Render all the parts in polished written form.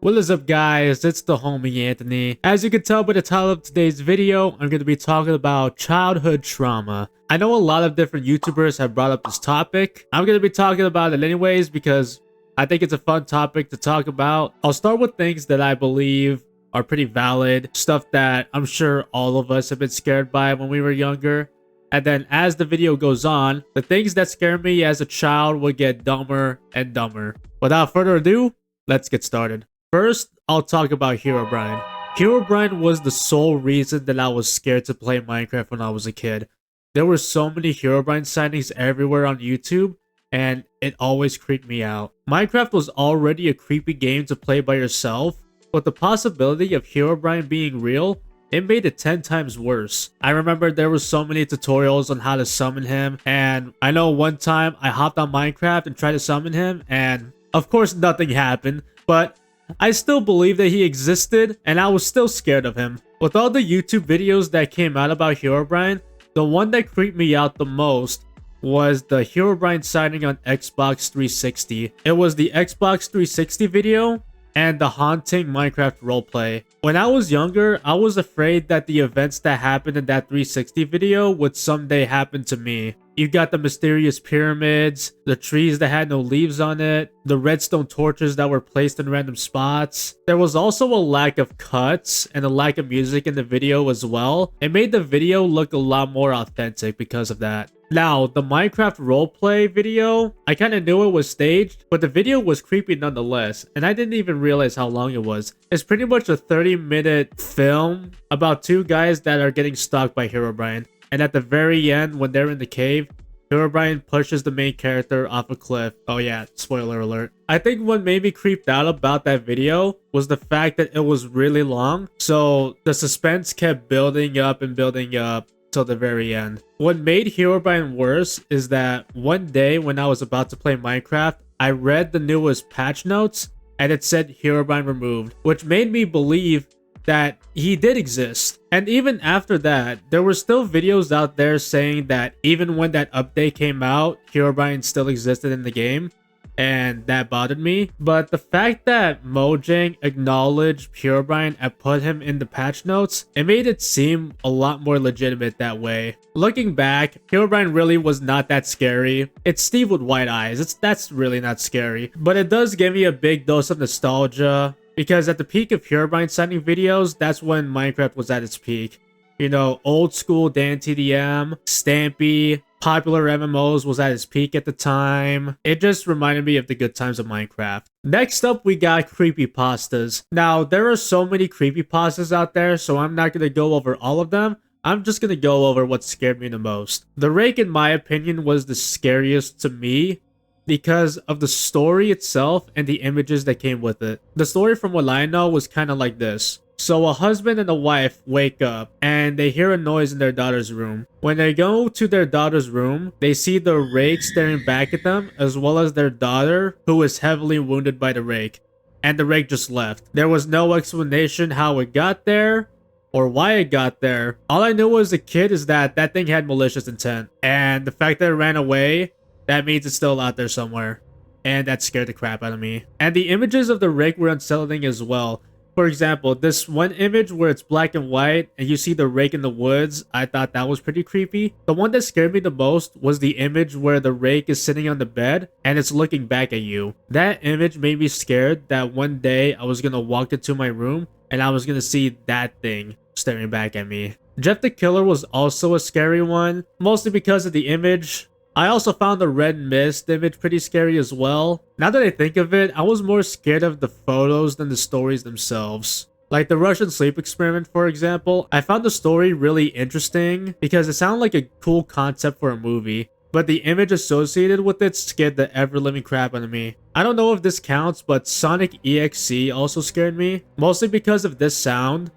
What is up, guys? It's the homie Anthony. As you can tell by the title of today's video, I'm going to be talking about childhood trauma. I know a lot of different YouTubers have brought up this topic. I'm going to be talking about it anyways because I think it's a fun topic to talk about. I'll start with things that I believe are pretty valid, stuff that I'm sure all of us have been scared by when we were younger. And then as the video goes on, the things that scared me as a child will get dumber and dumber. Without further ado, let's get started. First, I'll talk about HEROBRINE. HEROBRINE was the sole reason that I was scared to play Minecraft when I was a kid. There were so many HEROBRINE sightings everywhere on YouTube, and it always creeped me out. Minecraft was already a creepy game to play by yourself, but the possibility of HEROBRINE being real, it made it 10 times worse. I remember there were so many tutorials on how to summon him, and I know one time I hopped on Minecraft and tried to summon him, and of course nothing happened, but I still believe that he existed, and I was still scared of him. With all the YouTube videos that came out about HEROBRINE, the one that creeped me out the most was the HEROBRINE sighting on Xbox 360. It was the Xbox 360 video and the haunting Minecraft roleplay. When I was younger, I was afraid that the events that happened in that 360 video would someday happen to me. You got the mysterious pyramids, the trees that had no leaves on it, the redstone torches that were placed in random spots. There was also a lack of cuts and a lack of music in the video as well. It made the video look a lot more authentic because of that. Now, the Minecraft roleplay video, I kind of knew it was staged, but the video was creepy nonetheless, and I didn't even realize how long it was. It's pretty much a 30-minute film about two guys that are getting stalked by HEROBRINE. And at the very end, when they're in the cave, HEROBRINE pushes the main character off a cliff. Oh yeah, spoiler alert. I think what made me creeped out about that video was the fact that it was really long. So the suspense kept building up and building up till the very end. What made HEROBRINE worse is that one day when I was about to play Minecraft, I read the newest patch notes and it said HEROBRINE removed, which made me believe that he did exist. And even after that, there were still videos out there saying that even when that update came out, HEROBRINE still existed in the game, and that bothered me. But the fact that Mojang acknowledged HEROBRINE and put him in the patch notes, it made it seem a lot more legitimate that way. Looking back, HEROBRINE really was not that scary. It's Steve with white eyes. That's really not scary. But it does give me a big dose of nostalgia, because at the peak of HEROBRINE sighting videos, that's when Minecraft was at its peak. You know, old school Dan TDM, Stampy, popular MMOs was at its peak at the time. It just reminded me of the good times of Minecraft. Next up, we got creepypastas. Now, there are so many creepypastas out there, so I'm not going to go over all of them. I'm just going to go over what scared me the most. The Rake, in my opinion, was the scariest to me, because of the story itself and the images that came with it. The story, from what I know, was kind of like this. So a husband and a wife wake up and they hear a noise in their daughter's room. When they go to their daughter's room, they see the rake staring back at them, as well as their daughter, who is heavily wounded by the rake. And the rake just left. There was no explanation how it got there or why it got there. All I knew as a kid is that that thing had malicious intent. And the fact that it ran away, that means it's still out there somewhere. And that scared the crap out of me. And the images of the rake were unsettling as well. For example, this one image where it's black and white and you see the rake in the woods, I thought that was pretty creepy. The one that scared me the most was the image where the rake is sitting on the bed and it's looking back at you. That image made me scared that one day I was gonna walk into my room and I was gonna see that thing staring back at me. Jeff the Killer was also a scary one, mostly because of the image. I also found the red mist image pretty scary as well. Now that I think of it, I was more scared of the photos than the stories themselves. Like the Russian sleep experiment, for example. I found the story really interesting because it sounded like a cool concept for a movie, but the image associated with it scared the ever-living crap out of me. I don't know if this counts, but Sonic EXE also scared me, mostly because of this sound.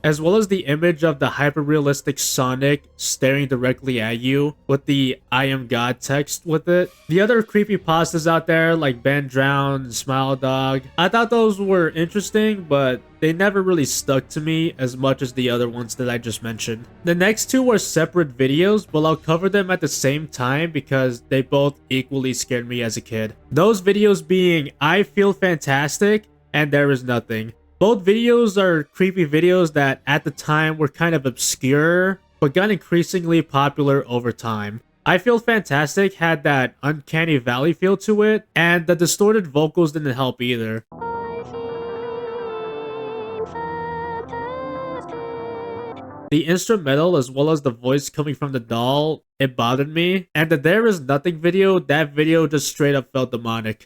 as well as the image of the hyper-realistic Sonic staring directly at you with the I am God text with it. The other creepypastas out there like Ben Drown, Smile Dog, I thought those were interesting, but they never really stuck to me as much as the other ones that I just mentioned. The next two are separate videos, but I'll cover them at the same time because they both equally scared me as a kid. Those videos being I Feel Fantastic and There Is Nothing. Both videos are creepy videos that at the time were kind of obscure, but got increasingly popular over time. I Feel Fantastic had that uncanny valley feel to it, and the distorted vocals didn't help either. The instrumental as well as the voice coming from the doll, it bothered me. And the There Is Nothing video, that video just straight up felt demonic.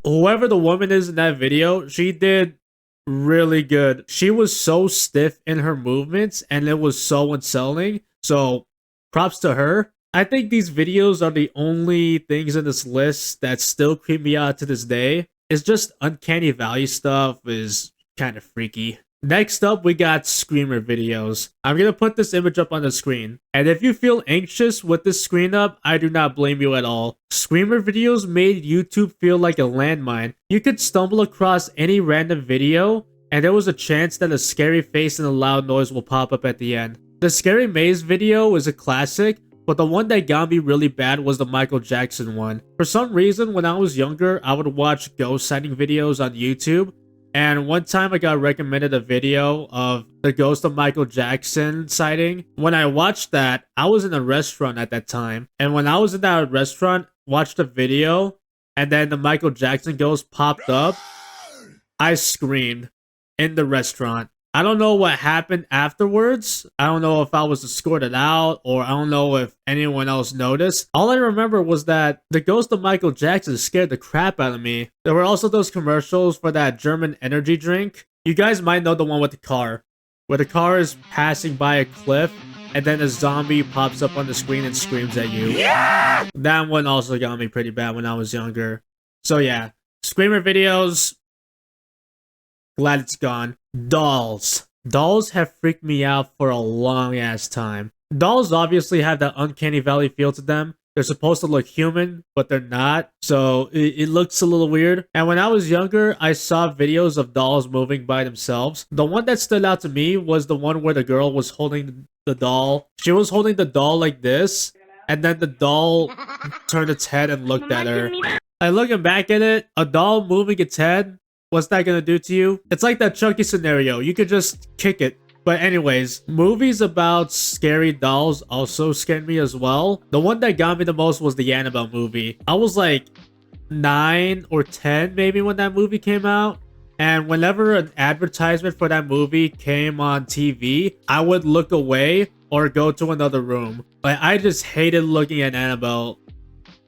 Whoever the woman is in that video, she did really good. She was so stiff in her movements and it was so unsettling. So props to her. I think these videos are the only things in this list that still creep me out to this day. It's just uncanny valley stuff is kind of freaky. Next up, we got screamer videos. I'm gonna put this image up on the screen. And if you feel anxious with this screen up, I do not blame you at all. Screamer videos made YouTube feel like a landmine. You could stumble across any random video, and there was a chance that a scary face and a loud noise will pop up at the end. The Scary Maze video is a classic, but the one that got me really bad was the Michael Jackson one. For some reason, when I was younger, I would watch ghost sighting videos on YouTube. And one time I got recommended a video of the ghost of Michael Jackson sighting. When I watched that, I was in a restaurant at that time. And when I was in that restaurant, watched the video, and then the Michael Jackson ghost popped up, I screamed in the restaurant. I don't know what happened afterwards. I don't know if I was escorted out or I don't know if anyone else noticed. All I remember was that the ghost of Michael Jackson scared the crap out of me. There were also those commercials for that German energy drink. You guys might know the one with the car, where the car is passing by a cliff and then a zombie pops up on the screen and screams at you. Yeah! That one also got me pretty bad when I was younger. So yeah, screamer videos. Glad it's gone. Dolls. Dolls have freaked me out for a long ass time. Dolls obviously have that uncanny valley feel to them. They're supposed to look human, but they're not. So it looks a little weird. And when I was younger, I saw videos of dolls moving by themselves. The one that stood out to me was the one where the girl was holding the doll. She was holding the doll like this, and then the doll turned its head and looked at her. Like, looking back at it, a doll moving its head, what's that gonna do to you? It's like that Chucky scenario. You could just kick it. But anyways, movies about scary dolls also scared me as well. The one that got me the most was the Annabelle movie. I was like 9 or 10 maybe when that movie came out. And whenever an advertisement for that movie came on TV, I would look away or go to another room. Like, I just hated looking at Annabelle.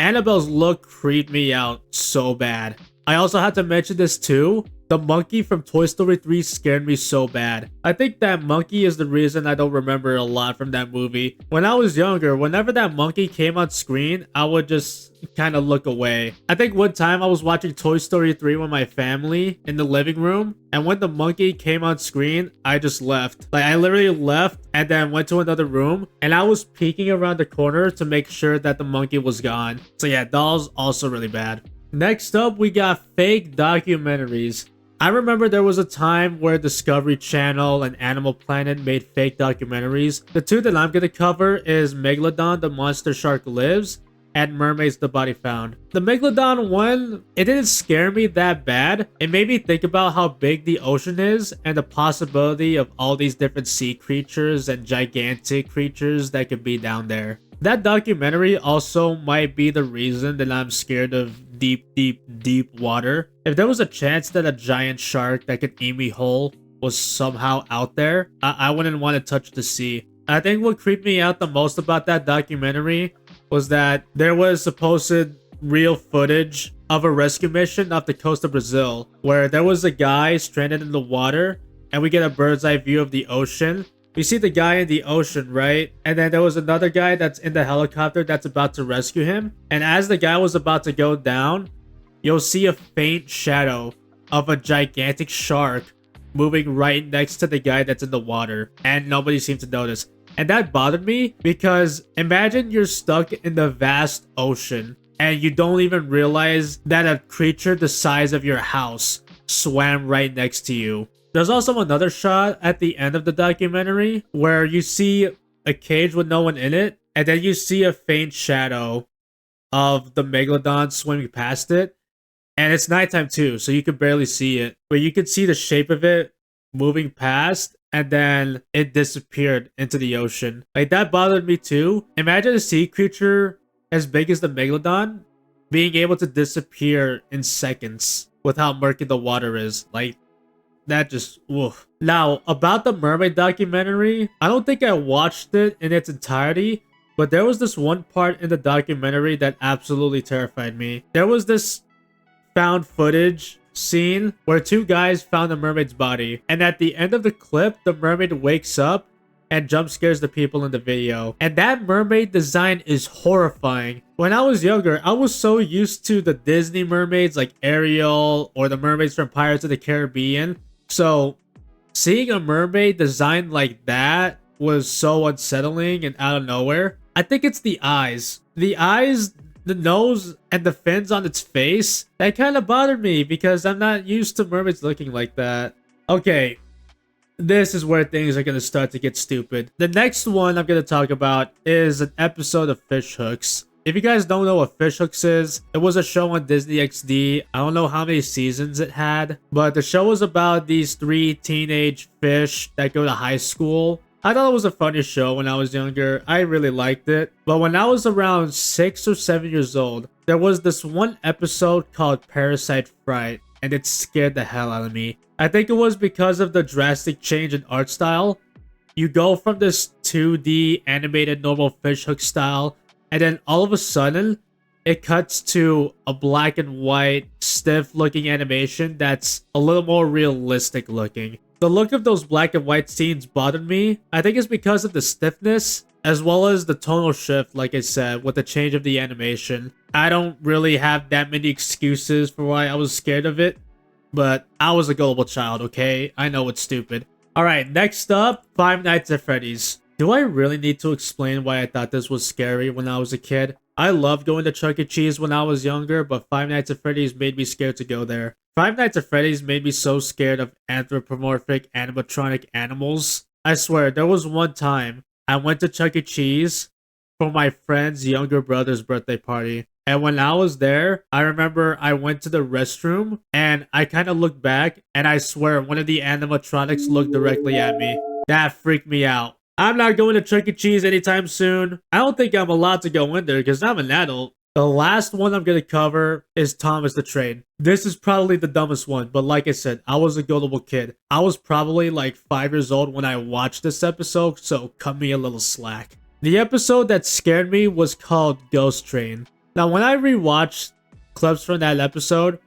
Annabelle's look creeped me out so bad. I also had to mention this too. The monkey from Toy Story 3 scared me so bad. I think that monkey is the reason I don't remember a lot from that movie. When I was younger, whenever that monkey came on screen, I would just kind of look away. I think one time I was watching Toy Story 3 with my family in the living room, and when the monkey came on screen, I just left. Like, I literally left and then went to another room, and I was peeking around the corner to make sure that the monkey was gone. So yeah, dolls also really bad. Next up, we got fake documentaries. I remember there was a time where Discovery Channel and Animal Planet made fake documentaries. The two that I'm going to cover is Megalodon, the Monster Shark Lives, and Mermaids, the Body Found. The Megalodon one, it didn't scare me that bad. It made me think about how big the ocean is and the possibility of all these different sea creatures and gigantic creatures that could be down there. That documentary also might be the reason that I'm scared of deep water. If there was a chance that a giant shark that could eat me whole was somehow out there, I wouldn't want to touch the sea. I think what creeped me out the most about that documentary was that there was supposed real footage of a rescue mission off the coast of Brazil, where there was a guy stranded in the water, and we get a bird's eye view of the ocean, We see the guy in the ocean, right? And then there was another guy that's in the helicopter that's about to rescue him. And as the guy was about to go down, you'll see a faint shadow of a gigantic shark moving right next to the guy that's in the water. And nobody seemed to notice. And that bothered me because imagine you're stuck in the vast ocean and you don't even realize that a creature the size of your house swam right next to you. There's also another shot at the end of the documentary where you see a cage with no one in it, and then you see a faint shadow of the megalodon swimming past it. And it's nighttime too, so you can barely see it. But you can see the shape of it moving past, and then it disappeared into the ocean. Like, that bothered me too. Imagine a sea creature as big as the megalodon being able to disappear in seconds with how murky the water is. Like, that just, woof. Now, about the mermaid documentary, I don't think I watched it in its entirety, but there was this one part in the documentary that absolutely terrified me. There was this found footage scene where two guys found a mermaid's body, and at the end of the clip, the mermaid wakes up and jump scares the people in the video. And that mermaid design is horrifying. When I was younger, I was so used to the Disney mermaids like Ariel or the mermaids from Pirates of the Caribbean. So seeing a mermaid designed like that was so unsettling and out of nowhere. I think it's the eyes. The eyes, the nose, and the fins on its face. That kind of bothered me because I'm not used to mermaids looking like that. Okay, this is where things are going to start to get stupid. The next one I'm going to talk about is an episode of Fish Hooks. If you guys don't know what Fish Hooks is, it was a show on Disney XD. I don't know how many seasons it had, but the show was about these three teenage fish that go to high school. I thought it was a funny show when I was younger. I really liked it. But when I was around 6 or 7 years old, there was this one episode called Parasite Fright, and it scared the hell out of me. I think it was because of the drastic change in art style. You go from this 2D animated normal fish hook style, and then all of a sudden, it cuts to a black and white, stiff looking animation that's a little more realistic looking. The look of those black and white scenes bothered me. I think it's because of the stiffness, as well as the tonal shift, like I said, with the change of the animation. I don't really have that many excuses for why I was scared of it, but I was a gullible child, okay? I know it's stupid. Alright, next up, Five Nights at Freddy's. Do I really need to explain why I thought this was scary when I was a kid? I loved going to Chuck E. Cheese when I was younger, but Five Nights at Freddy's made me scared to go there. Five Nights at Freddy's made me so scared of anthropomorphic animatronic animals. I swear, there was one time I went to Chuck E. Cheese for my friend's younger brother's birthday party. And when I was there, I remember I went to the restroom and I kind of looked back and I swear one of the animatronics looked directly at me. That freaked me out. I'm not going to Chuck E. Cheese anytime soon. I don't think I'm allowed to go in there because I'm an adult. The last one I'm going to cover is Thomas the Train. This is probably the dumbest one, but like I said, I was a gullible kid. I was probably like 5 years old when I watched this episode, so cut me a little slack. The episode that scared me was called Ghost Train. Now, when I rewatched clips from that episode,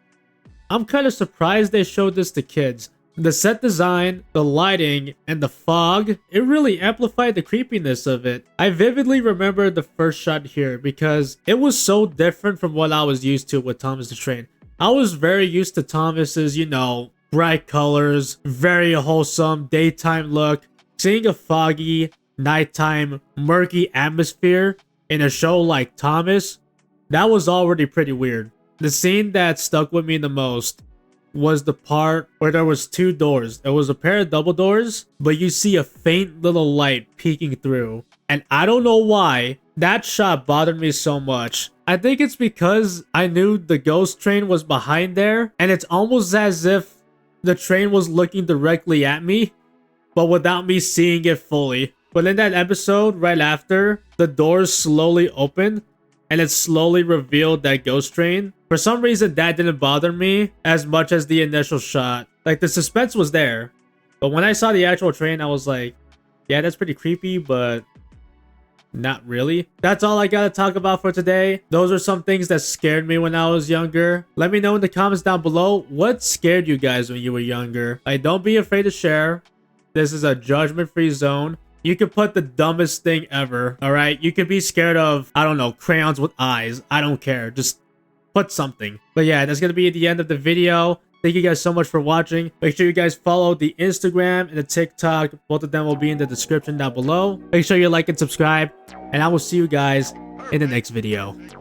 I'm kind of surprised they showed this to kids. The set design, the lighting, and the fog, it really amplified the creepiness of it. I vividly remember the first shot here because it was so different from what I was used to with Thomas the Train. I was very used to Thomas's, you know, bright colors, very wholesome daytime look. Seeing a foggy, nighttime, murky atmosphere in a show like Thomas, that was already pretty weird. The scene that stuck with me the most was the part where there was two doors. There was a pair of double doors, but you see a faint little light peeking through. And I don't know why that shot bothered me so much. I think it's because I knew the ghost train was behind there, and it's almost as if the train was looking directly at me, but without me seeing it fully. But in that episode, right after, the doors slowly opened, and it slowly revealed that ghost train. For some reason, that didn't bother me as much as the initial shot. Like, the suspense was there. But when I saw the actual train, I was like, yeah, that's pretty creepy, but not really. That's all I gotta talk about for today. Those are some things that scared me when I was younger. Let me know in the comments down below what scared you guys when you were younger. Like, don't be afraid to share. This is a judgment-free zone. You can put the dumbest thing ever, all right? You could be scared of, I don't know, crayons with eyes. I don't care. Just put something. But yeah, that's going to be the end of the video. Thank you guys so much for watching. Make sure you guys follow the Instagram and the TikTok. Both of them will be in the description down below. Make sure you like and subscribe. And I will see you guys in the next video.